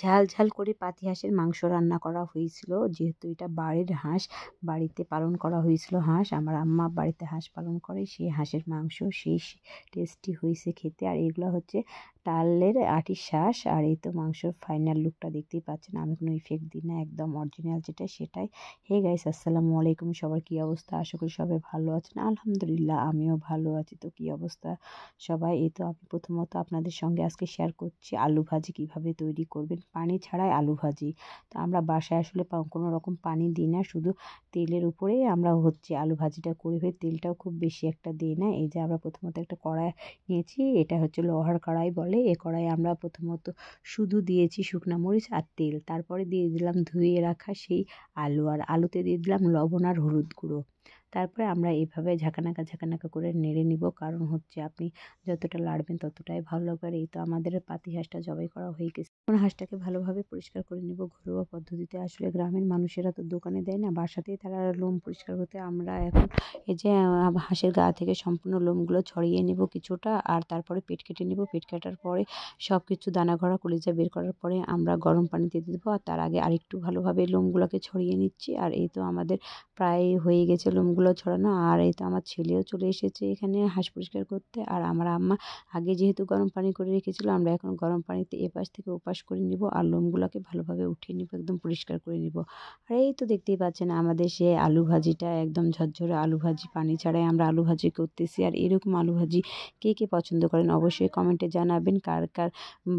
ঝাল ঝাল করে পাতি হাঁসের মাংস রান্না করা হয়েছিল। যেহেতু এটা বাড়ির হাঁস, বাড়িতে পালন করা হয়েছিল হাঁস, আমার আম্মা বাড়িতে হাঁস পালন করে, সেই হাঁসের মাংস সেই টেস্টি হয়েছে খেতে। আর এগুলো হচ্ছে তালের আটির শ্বাস। আর এই তো মাংসর ফাইনাল লুকটা দেখতেই পাচ্ছেন, আমি কোনো ইফেক্ট দিই না, একদম অরিজিনাল যেটা সেটাই। হে গাইস, আসসালামু আলাইকুম, সবার কী অবস্থা? আশা করি সবাই ভালো আছেন। আলহামদুলিল্লাহ আমিও ভালো আছি। তো কী অবস্থা সবাই? এই তো আমি প্রথমত আপনাদের সঙ্গে আজকে শেয়ার করছি আলু ভাজি কীভাবে তৈরি করবেন, পানি ছাড়াই আলু ভাজি। তো আমরা বাসায় আসলে কোনো রকম পানি দিই না, শুধু তেলের উপরেই আমরা হচ্ছে আলু ভাজিটা করে ফেলি, তেলটাও খুব বেশি একটা দিই না। এই যে আমরা প্রথমত একটা কড়াই নিয়েছি, এটা হচ্ছে লোহার কড়াই বলে। এই কড়াই আমরা প্রথমত শুধু দিয়েছি শুকনা মরিচ আর তেল, তারপরে দিয়ে দিলাম ধুয়ে রাখা সেই আলু, আর আলুতে দিয়ে দিলাম লবণ আর হলুদ গুঁড়ো। তারপরে আমরা এইভাবে ঝাঁকানাকা করে নেড়ে নিব, কারণ হচ্ছে আপনি যতটা লাড়বেন ততটাই ভালো লাগবে। আর এই তো আমাদের পাতি হাঁসটা জবাই করা হয়ে গেছে। এখন হাঁসটাকে ভালোভাবে পরিষ্কার করে নিব ঘরোয়া পদ্ধতিতে। আসলে গ্রামের মানুষেরা তো দোকানে দেয় না, বাসাতেই তারা লোম পরিষ্কার করতে। আমরা এখন এই যে হাঁসের গা থেকে সম্পূর্ণ লোমগুলো ছড়িয়ে নিব কিছুটা, আর তারপরে পেট কেটে নিব। পেট কাটার পরে সব কিছু দানা ঘরা কলিজা বের করার পরে আমরা গরম পানিতে দিয়ে দেবো। আর তার আগে আরেকটু ভালোভাবে লোমগুলোকে ছড়িয়ে নিচ্ছি। আর এই তো আমাদের প্রায় হয়ে গেছে লোমগুলো ছড়ানো। আর এই তো আমার ছেলেও চলে এসেছে এখানে হাঁস পরিষ্কার করতে। আর আমার আম্মা আগে যেহেতু গরম পানি করে রেখেছিল, আমরা এখন গরম পানিতে এপাশ থেকে ওপাশ করে নিব, আর লোমগুলোকে ভালোভাবে উঠিয়ে নিব, একদম পরিষ্কার করে নিব। আর এই তো দেখতেই পাচ্ছেন আমাদের সে আলু ভাজিটা একদম ঝরঝরে আলু ভাজি, পানি ছাড়াই আমরা আলু ভাজি করতেছি। আর এরকম আলু ভাজি কে কে পছন্দ করেন অবশ্যই কমেন্টে জানাবেন, কার কার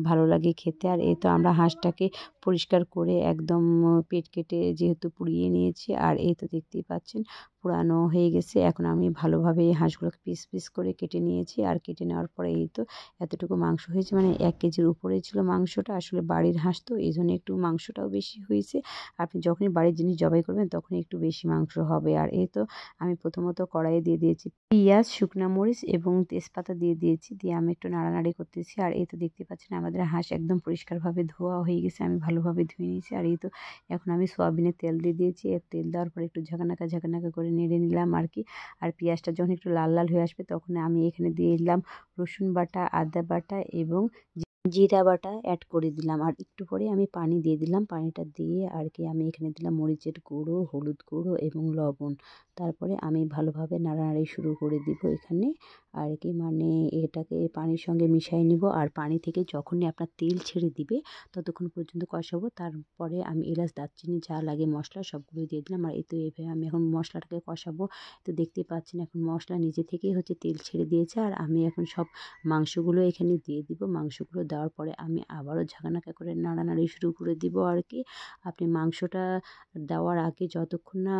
ভালো লাগে খেতে। আর এই তো আমরা হাঁসটাকে পরিষ্কার করে একদম পেট কেটে যেহেতু পুড়িয়ে নিয়েছি, আর এই তো দেখতেই পাচ্ছেন পুরানো হয়ে গেছে। এখন আমি ভালোভাবে এই হাঁসগুলোকে পিস পিস করে কেটে নিয়েছি। আর কেটে নেওয়ার পরে এই তো এতটুকু মাংস হয়েছে, মানে 1 কেজির উপরে ছিল মাংসটা। আসলে বাড়ির হাঁস তো এই জন্য একটু মাংসটাও বেশি হয়েছে। আপনি যখনই বাড়ির জিনিস জবাই করবেন তখনই একটু বেশি মাংস হবে। আর এই তো আমি প্রথমত কড়াইয়ে দিয়ে দিয়েছি পেঁয়াজ, শুকনা মরিচ এবং তেজপাতা দিয়ে দিয়েছি, দিয়ে আমি একটু নাড়ানাড়ি করতেছি। আর এই তো দেখতে পাচ্ছেন আমাদের হাঁস একদম পরিষ্কারভাবে ধোয়া হয়ে গেছে, আমি ভালোভাবে ধুয়ে নিয়েছি। আর এই তো এখন আমি সয়াবিনের তেল দিয়ে দিয়েছি। এর তেল দেওয়ার পরে একটু ঝাঁকানাকা করে নেড়ে নিলাম আর কি। আর পেঁয়াজটা যখন একটু লাল লাল হয়ে আসবে তখন আমি এখানে দিয়ে দিলাম রসুন বাটা, আদা বাটা এবং জিরা বাটা অ্যাড করে দিলাম। আর একটু পরে আমি পানি দিয়ে দিলাম, পানিটা দিয়ে আর কি আমি এখানে দিলাম মরিচের গুঁড়ো, হলুদ গুঁড়ো এবং লবণ। তারপরে আমি ভালোভাবে নাড়ানাড়ি শুরু করে দিব এখানে আর কি, মানে এটাকে পানির সঙ্গে মিশিয়ে নিব। আর পানি থেকে যখনই আপনার তেল ছেড়ে দিবে ততক্ষণ পর্যন্ত কষাবো। তারপরে আমি এলাচ, দারচিনি যা লাগে মশলা সবগুলো দিয়ে দিলাম। আর এই তো এইভাবে আমি এখন মশলাটাকে কষাবো। তো দেখতেই পাচ্ছেন এখন মশলা নিজে থেকেই হচ্ছে তেল ছেড়ে দিয়েছে। আর আমি এখন সব মাংসগুলো এখানে দিয়ে দিব। মাংসগুলো দেওয়ার পরে আমি আবারও ঝাঁকানাকা করে নাড়ানাড়ি শুরু করে দিব আর কি। আপনি মাংসটা দেওয়ার আগে যতক্ষণ না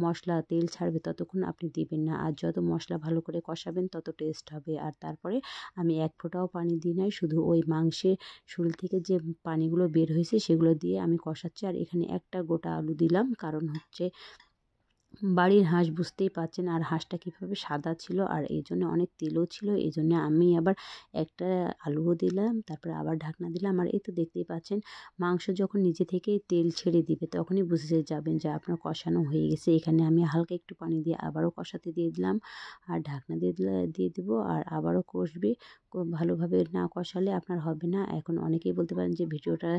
মশলা তেল ছাড়বে ততক্ষণ আপনি দিবেন না, আর যত মশলা ভালো করে কষাবেন তত টেস্ট হবে। আর তারপরে আমি এক ফোঁটাও পানি দিই নাই, শুধু ওই মাংসের শরীর থেকে যে পানিগুলো বের হয়েছে সেগুলো দিয়ে আমি কষাচ্ছি। আর এখানে একটা গোটা আলু দিলাম, কারণ হচ্ছে বাড়ির হাঁস বুঝতেই পারছেন, আর হাঁসটা কীভাবে সাদা ছিল আর এই জন্য অনেক তেলও ছিল, এই জন্য আমি আবার একটা আলুও দিলাম, তারপরে আবার ঢাকনা দিলাম। আর এই তো দেখতেই পাচ্ছেন মাংস যখন নিজে থেকেই তেল ছেড়ে দিবে তখনই বুঝে যাবেন যে আপনার কষানো হয়ে গেছে। এখানে আমি হালকা একটু পানি দিয়ে আবারও কষাতে দিয়ে দিলাম, আর ঢাকনা দিয়ে দিব, আর আবারও কষবে। ভালোভাবে না কষালে আপনার হবে না। এখন অনেকেই বলতে পারেন যে ভিডিওটা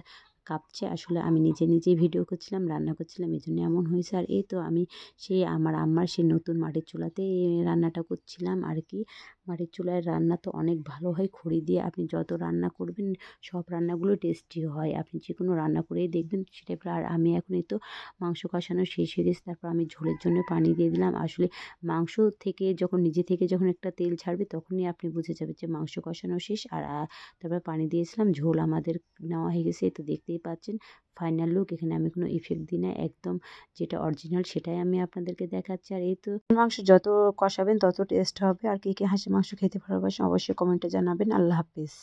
কাঁপছে, আসলে আমি নিজেই ভিডিও করছিলাম, রান্না করছিলাম, এই জন্য এমন হয়েছে। আর এই তো আমি সেই আমার আম্মার সেই নতুন মাটির চুলাতে রান্নাটা করছিলাম আর কি। মাটির চুলায় রান্না তো অনেক ভালো হয়, খড়ি দিয়ে আপনি যত রান্না করবেন সব রান্নাগুলো টেস্টি হয়, আপনি যে কোনো রান্না করেই দেখবেন সেটাই। আর আমি এখন এই তো মাংস কষানো শেষ হয়ে গেছে, তারপর আমি ঝোলের জন্য পানি দিয়ে দিলাম। আসলে মাংস থেকে যখন নিজে থেকে যখন একটা তেল ছাড়বে তখনই আপনি বুঝে যাবেন যে মাংস কষানো শেষ। আর তারপর পানি দিয়েছিলাম, ঝোল আমাদের নেওয়া হয়ে গেছে। তো দেখতেই পাচ্ছেন ফাইনাল লুক। এখানে আমি কোনো ইফেক্ট দিই না, একদম যেটা অরিজিনাল সেটাই আমি আপনাদেরকে দেখাচ্ছি। আর এই তো মাংস যত কষাবেন তত টেস্ট হবে। আর কে কে হাঁসের মাংস খেতে ভালোবাসেন অবশ্যই কমেন্টে জানাবেন। আল্লাহ হাফিজ।